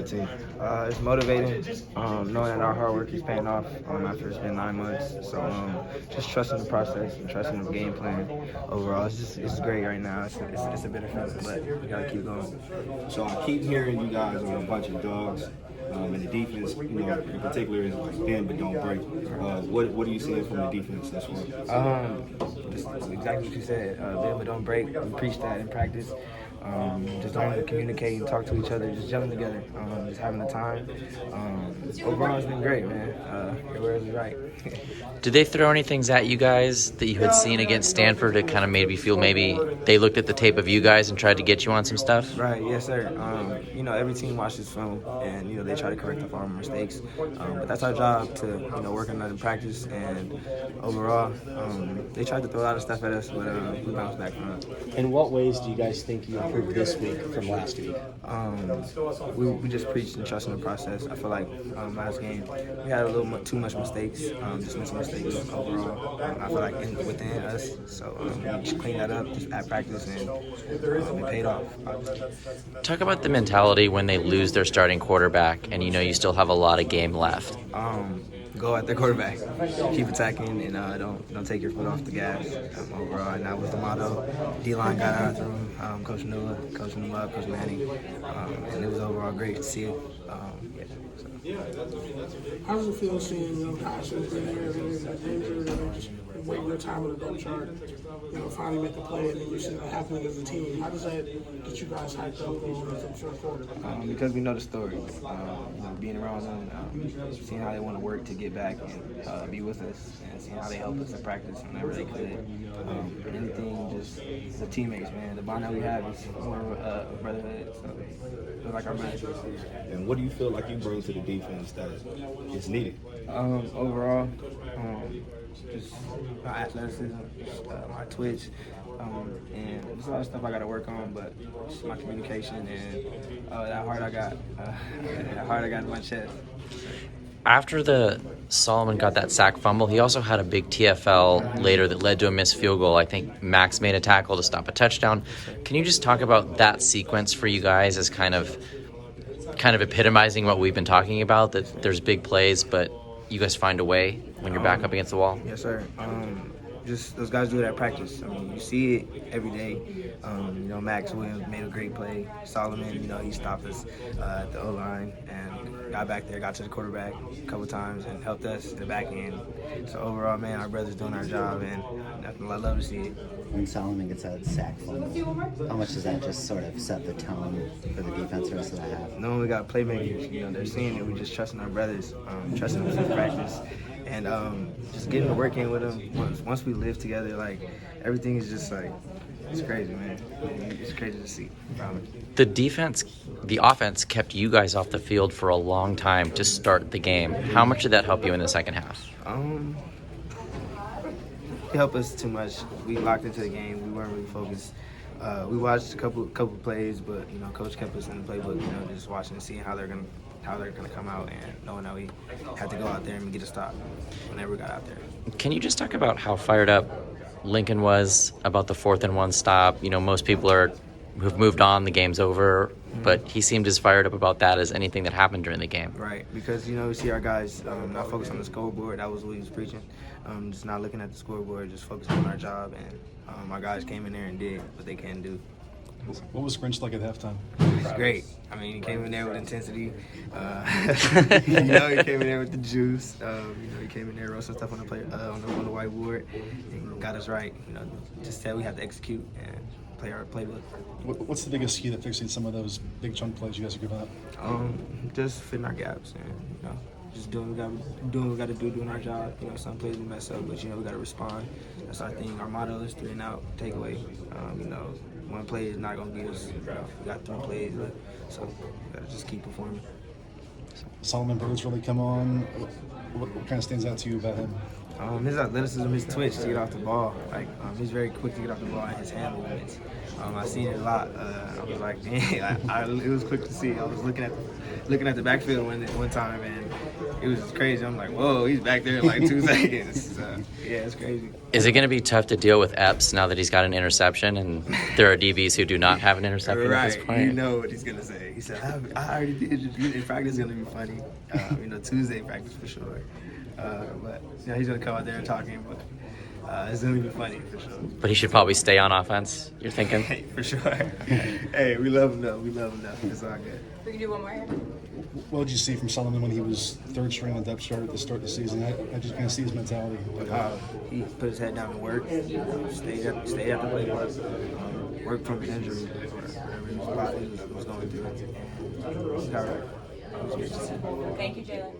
the team? It's motivating, knowing that our hard work is paying off after it's been 9 months. So just trusting the process and trusting the game plan. Overall, it's great right now. It's a bitter feeling, but we gotta keep going. So I keep hearing you guys are a bunch of dogs. And the defense, in particular, is like bend but don't break. What are you seeing from the defense this week? That's exactly what you said. Bend but don't break. We preach that in practice. Just learning to communicate and talk to each other, just gelling together, just having the time. Overall, it's been great, man. Everywhere is right. Did they throw any things at you guys that you had seen against Stanford that kind of made you feel maybe they looked at the tape of you guys and tried to get you on some stuff? Right, yes, sir. Every team watches film and, they try to correct our mistakes. But that's our job to, work on that in practice. And overall, they tried to throw a lot of stuff at us, but we bounced back from it. In what ways do you guys think you improved this week from last week? We just preached and trusting the process. I feel like last game we had a little too much mistakes, just missing mistakes overall. I feel like within us, so we just cleaned that up just at practice, and it paid off. Talk about the mentality when they lose their starting quarterback and you still have a lot of game left. Go at the quarterback, keep attacking, and don't take your foot off the gas overall. And that was the motto. D-line got out of the room. Coach Nula, Coach Nula, Coach Manning, and it was overall great to see it. How does it feel seeing guys who've been here and injured and just waiting their time on the depth chart, finally make a play and then you see that happening as a team? How does that get you guys hyped up going into the fourth quarter? Because we know the story. Being around them, seeing how they want to work to get back and be with us, and seeing how they help us in practice whenever they could. Anything, just the teammates, man. The bond that we have is more of a brotherhood. So it's like our brothers. And what do you feel like you bring to the defense that is needed? Overall, just my athleticism, my twitch, and there's a lot of stuff I got to work on, but just my communication and that heart I got in my chest. After the Solomon got that sack fumble, he also had a big TFL later that led to a missed field goal. I think Max made a tackle to stop a touchdown. Can you just talk about that sequence for you guys as kind of epitomizing what we've been talking about, that there's big plays, but you guys find a way when you're back up against the wall? Yes, sir. Just those guys do it at practice. You see it every day. Max Williams made a great play. Solomon, he stopped us at the O-line and got back there, got to the quarterback a couple times and helped us in the back end. So overall, man, our brothers doing our job, and I love to see it. When Solomon gets a sack fumble, how much does that just sort of set the tone for the defense the rest of the half? Knowing we got playmakers, they're seeing it. We're just trusting our brothers, trusting them in practice. And just getting to work in with them. Once we live together, everything is just it's crazy, man. It's crazy to see. The offense kept you guys off the field for a long time to start the game. How much did that help you in the second half? It helped us too much. We locked into the game. We weren't really focused. We watched a couple plays, but coach kept us in the playbook. Just watching and seeing how they're gonna come out, and knowing that we had to go out there and get a stop whenever we got out there. Can you just talk about how fired up Lincoln was about the 4th and 1 stop? Most people who've moved on, the game's over, but he seemed as fired up about that as anything that happened during the game. Right, because we see our guys not focused on the scoreboard. That was what he was preaching. Just not looking at the scoreboard, just focusing on our job, and our guys came in there and did what they can do. What was Grinch like at halftime? It's great. He came in there with intensity. He came in there with the juice. He came in there, wrote some stuff on the whiteboard, and got us right. Just said we have to execute and play our playbook. What's the biggest key to fixing some of those big chunk plays you guys are giving up? Just fitting our gaps and just doing what we got to do, doing our job. Some plays we mess up, but we got to respond. That's our thing. Our motto is 3 and out, takeaway. One play is not going to get us. We got 3 plays, so we got to just keep performing. Solomon Bird's really come on. What kind of stands out to you about him? His athleticism, his twitch to get off the ball. He's very quick to get off the ball, and his hand movements. I've seen it a lot. I was like, dang, it was quick to see. I was looking at the backfield one time, and it was crazy. I'm like, whoa, he's back there in 2 seconds. Yeah, it's crazy. Is it going to be tough to deal with Epps now that he's got an interception and there are DBs who do not have an interception at this Right, point? you know what he's gonna say. He said, "I already did. In practice, is gonna be funny. Tuesday practice for sure. But he's gonna come out there and talking, but it's gonna be funny for sure. But he should probably stay on offense, you're thinking? Hey, for sure. Hey, we love him though. We love him though. It's all good. We can do one more here. What did you see from Solomon when he was third string on the depth chart at the start of the season? I just kind of see his mentality. He put his head down and worked. Stayed up the plate. Worked from his injury, whatever his body was going through. And he got right. It was good to see. Thank you, Jaylin.